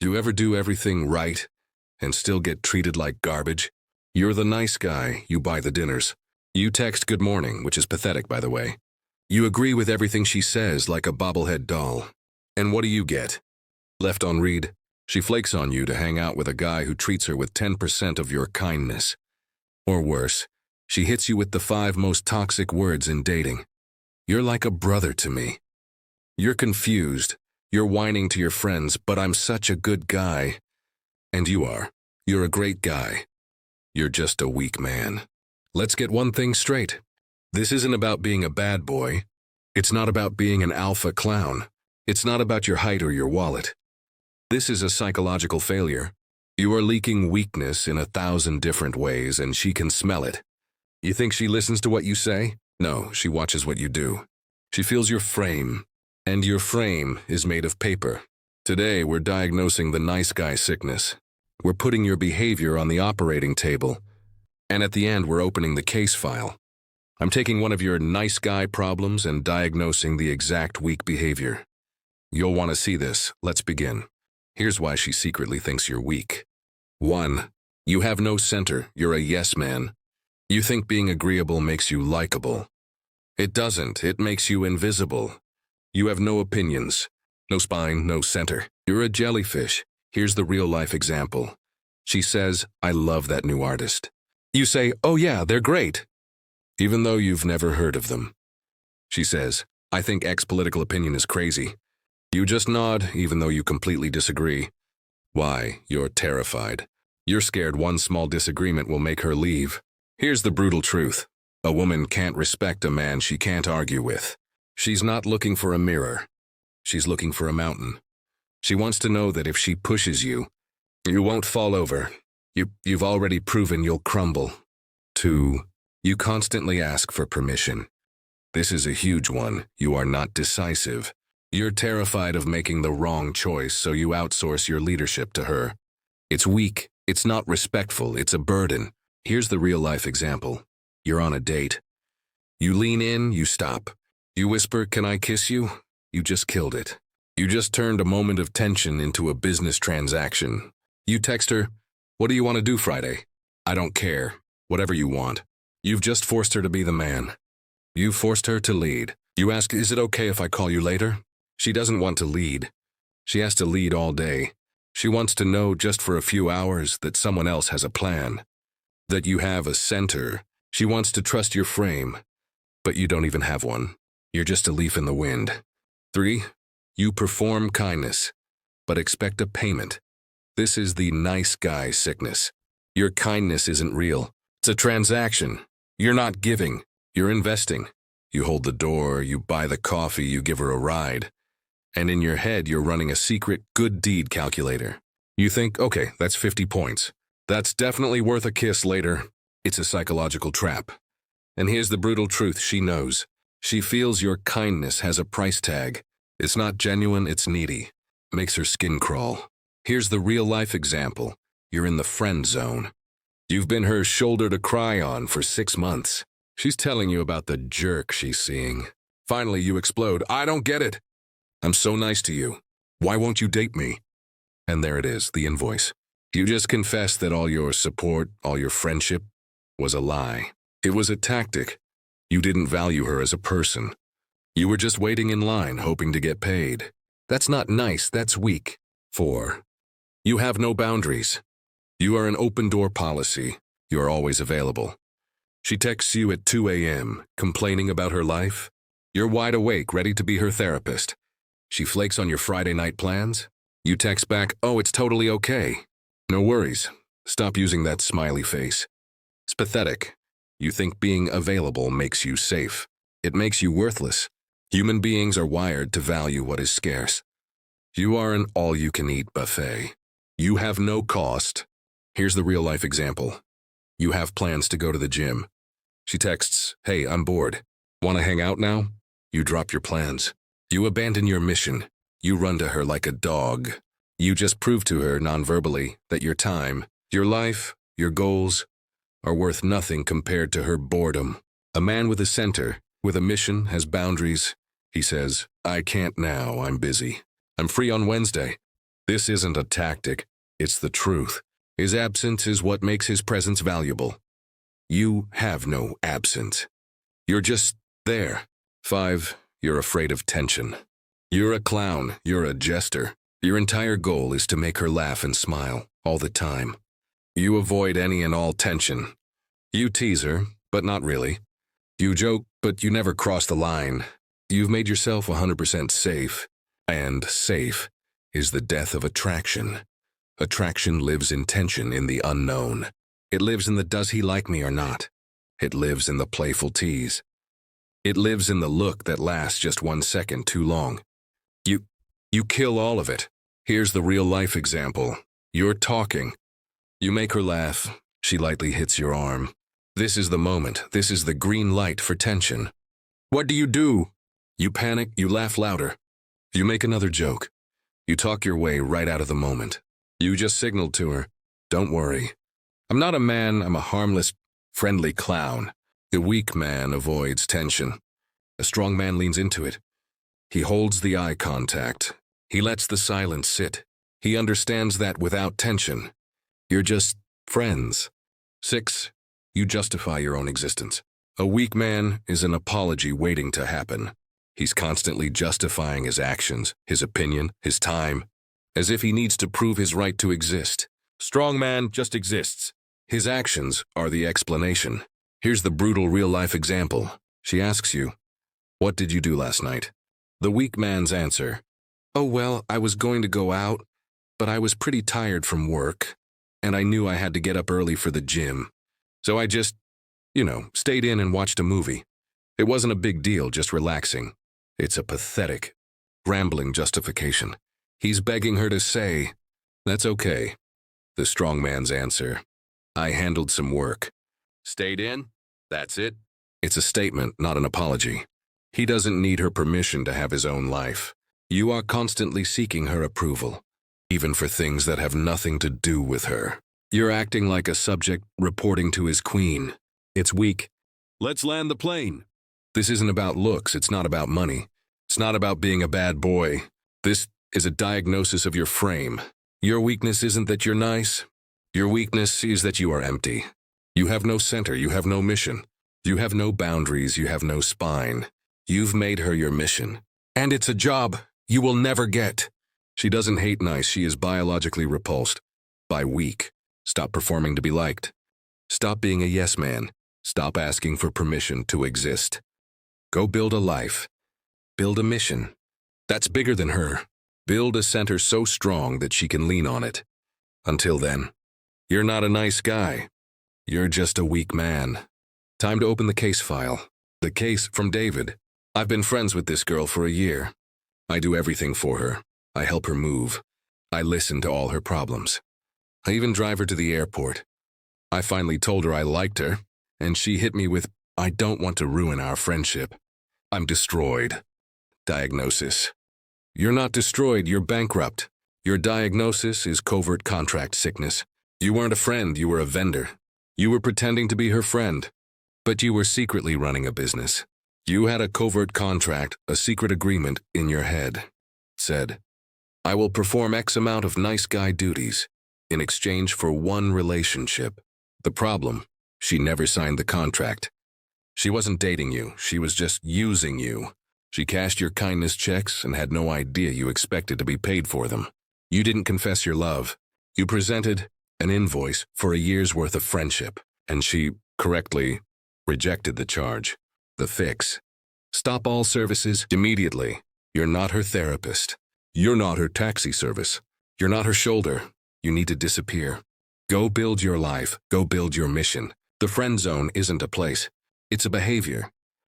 You ever do everything right and still get treated like garbage? You're the nice guy, you buy the dinners. You text good morning, which is pathetic, by the way. You agree with everything she says like a bobblehead doll. And what do you get? Left on read. She flakes on you to hang out with a guy who treats her with 10% of your kindness. Or worse, she hits you with the 5 most toxic words in dating. You're like a brother to me. You're confused. You're whining to your friends, but I'm such a good guy. And you are. You're a great guy. You're just a weak man. Let's get one thing straight. This isn't about being a bad boy. It's not about being an alpha clown. It's not about your height or your wallet. This is a psychological failure. You are leaking weakness in 1,000 different ways, and she can smell it. You think she listens to what you say? No, she watches what you do. She feels your frame, and your frame is made of paper. Today, we're diagnosing the nice guy sickness. We're putting your behavior on the operating table, and at the end, we're opening the case file. I'm taking one of your nice guy problems and diagnosing the exact weak behavior. You'll want to see this. Let's begin. Here's why she secretly thinks you're weak. 1. You have no center. You're a yes man. You think being agreeable makes you likable. It doesn't. It makes you invisible. You have no opinions, no spine, no center. You're a jellyfish. Here's the real-life example. She says, I love that new artist. You say, oh yeah, they're great, even though you've never heard of them. She says, I think X political opinion is crazy. You just nod, even though you completely disagree. Why? You're terrified. You're scared one small disagreement will make her leave. Here's the brutal truth. A woman can't respect a man she can't argue with. She's not looking for a mirror. She's looking for a mountain. She wants to know that if she pushes you, you won't fall over. You've already proven you'll crumble. 2. You constantly ask for permission. This is a huge one. You are not decisive. You're terrified of making the wrong choice, so you outsource your leadership to her. It's weak. It's not respectful. It's a burden. Here's the real-life example. You're on a date. You lean in, you stop. You whisper, can I kiss you? You just killed it. You just turned a moment of tension into a business transaction. You text her, what do you want to do Friday? I don't care. Whatever you want. You've just forced her to be the man. You forced her to lead. You ask, is it okay if I call you later? She doesn't want to lead. She has to lead all day. She wants to know just for a few hours that someone else has a plan. That you have a center. She wants to trust your frame. But you don't even have one. You're just a leaf in the wind. 3. You perform kindness, but expect a payment. This is the nice guy sickness. Your kindness isn't real. It's a transaction. You're not giving. You're investing. You hold the door, you buy the coffee, you give her a ride. And in your head, you're running a secret good deed calculator. You think, okay, that's 50 points. That's definitely worth a kiss later. It's a psychological trap. And here's the brutal truth she knows. She feels your kindness has a price tag. It's not genuine, it's needy. Makes her skin crawl. Here's the real-life example. You're in the friend zone. You've been her shoulder to cry on for 6 months. She's telling you about the jerk she's seeing. Finally, you explode. I don't get it. I'm so nice to you. Why won't you date me? And there it is, the invoice. You just confessed that all your support, all your friendship, was a lie. It was a tactic. You didn't value her as a person. You were just waiting in line, hoping to get paid. That's not nice, that's weak. 4. You have no boundaries. You are an open-door policy. You are always available. She texts you at 2 a.m., complaining about her life. You're wide awake, ready to be her therapist. She flakes on your Friday night plans. You text back, oh, it's totally okay. No worries. Stop using that smiley face. It's pathetic. You think being available makes you safe. It makes you worthless. Human beings are wired to value what is scarce. You are an all-you-can-eat buffet. You have no cost. Here's the real-life example. You have plans to go to the gym. She texts, hey, I'm bored. Want to hang out now? You drop your plans. You abandon your mission. You run to her like a dog. You just prove to her non-verbally that your time, your life, your goals are worth nothing compared to her boredom. A man with a center, with a mission, has boundaries. He says, I can't now, I'm busy. I'm free on Wednesday. This isn't a tactic, it's the truth. His absence is what makes his presence valuable. You have no absence. You're just there. 5. You're afraid of tension. You're a clown, you're a jester. Your entire goal is to make her laugh and smile all the time. You avoid any and all tension. You tease her, but not really. You joke, but you never cross the line. You've made yourself 100% safe. And safe is the death of attraction. Attraction lives in tension, in the unknown. It lives in the does he like me or not. It lives in the playful tease. It lives in the look that lasts just 1 second too long. You kill all of it. Here's the real-life example. You're talking. You make her laugh. She lightly hits your arm. This is the moment. This is the green light for tension. What do? You panic. You laugh louder. You make another joke. You talk your way right out of the moment. You just signaled to her, don't worry. I'm not a man. I'm a harmless, friendly clown. The weak man avoids tension. A strong man leans into it. He holds the eye contact. He lets the silence sit. He understands that without tension, you're just friends. 6. You justify your own existence. A weak man is an apology waiting to happen. He's constantly justifying his actions, his opinion, his time, as if he needs to prove his right to exist. Strong man just exists. His actions are the explanation. Here's the brutal real-life example. She asks you, what did you do last night? The weak man's answer, oh well, I was going to go out, but I was pretty tired from work, and I knew I had to get up early for the gym. So I just, stayed in and watched a movie. It wasn't a big deal, just relaxing. It's a pathetic, rambling justification. He's begging her to say, that's okay. The strong man's answer, I handled some work. Stayed in? That's it? It's a statement, not an apology. He doesn't need her permission to have his own life. You are constantly seeking her approval, even for things that have nothing to do with her. You're acting like a subject reporting to his queen. It's weak. Let's land the plane. This isn't about looks. It's not about money. It's not about being a bad boy. This is a diagnosis of your frame. Your weakness isn't that you're nice. Your weakness is that you are empty. You have no center. You have no mission. You have no boundaries. You have no spine. You've made her your mission. And it's a job you will never get. She doesn't hate nice. She is biologically repulsed by weak. Stop performing to be liked. Stop being a yes man. Stop asking for permission to exist. Go build a life. Build a mission. That's bigger than her. Build a center so strong that she can lean on it. Until then, you're not a nice guy. You're just a weak man. Time to open the case file. The case from David. I've been friends with this girl for a year. I do everything for her. I help her move. I listen to all her problems. I even drive her to the airport. I finally told her I liked her, and she hit me with, I don't want to ruin our friendship. I'm destroyed. Diagnosis. You're not destroyed, you're bankrupt. Your diagnosis is covert contract sickness. You weren't a friend, you were a vendor. You were pretending to be her friend, but you were secretly running a business. You had a covert contract, a secret agreement in your head. Said, I will perform X amount of nice guy duties in exchange for one relationship. The problem, she never signed the contract. She wasn't dating you, she was just using you. She cashed your kindness checks and had no idea you expected to be paid for them. You didn't confess your love. You presented an invoice for a year's worth of friendship, and she correctly rejected the charge. The fix. Stop all services immediately. You're not her therapist. You're not her taxi service. You're not her shoulder. You need to disappear. Go build your life. Go build your mission. The friend zone isn't a place. It's a behavior.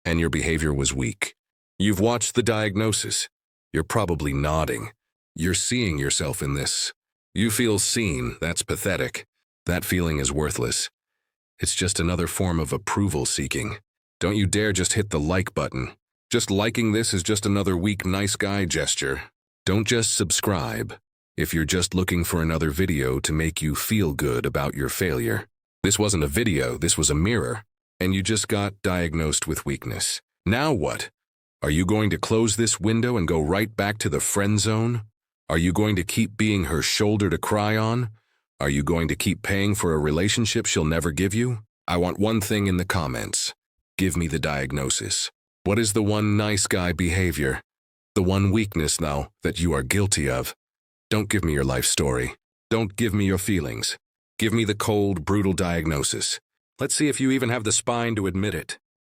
And your behavior was weak. You've watched the diagnosis. You're probably nodding. You're seeing yourself in this. You feel seen. That's pathetic. That feeling is worthless. It's just another form of approval seeking. Don't you dare just hit the like button. Just liking this is just another weak nice guy gesture. Don't just subscribe if you're just looking for another video to make you feel good about your failure. This wasn't a video, this was a mirror, and you just got diagnosed with weakness. Now what? Are you going to close this window and go right back to the friend zone? Are you going to keep being her shoulder to cry on? Are you going to keep paying for a relationship she'll never give you? I want one thing in the comments. Give me the diagnosis. What is the one nice guy behavior? The one weakness now that you are guilty of? Don't give me your life story. Don't give me your feelings. Give me the cold, brutal diagnosis. Let's see if you even have the spine to admit it.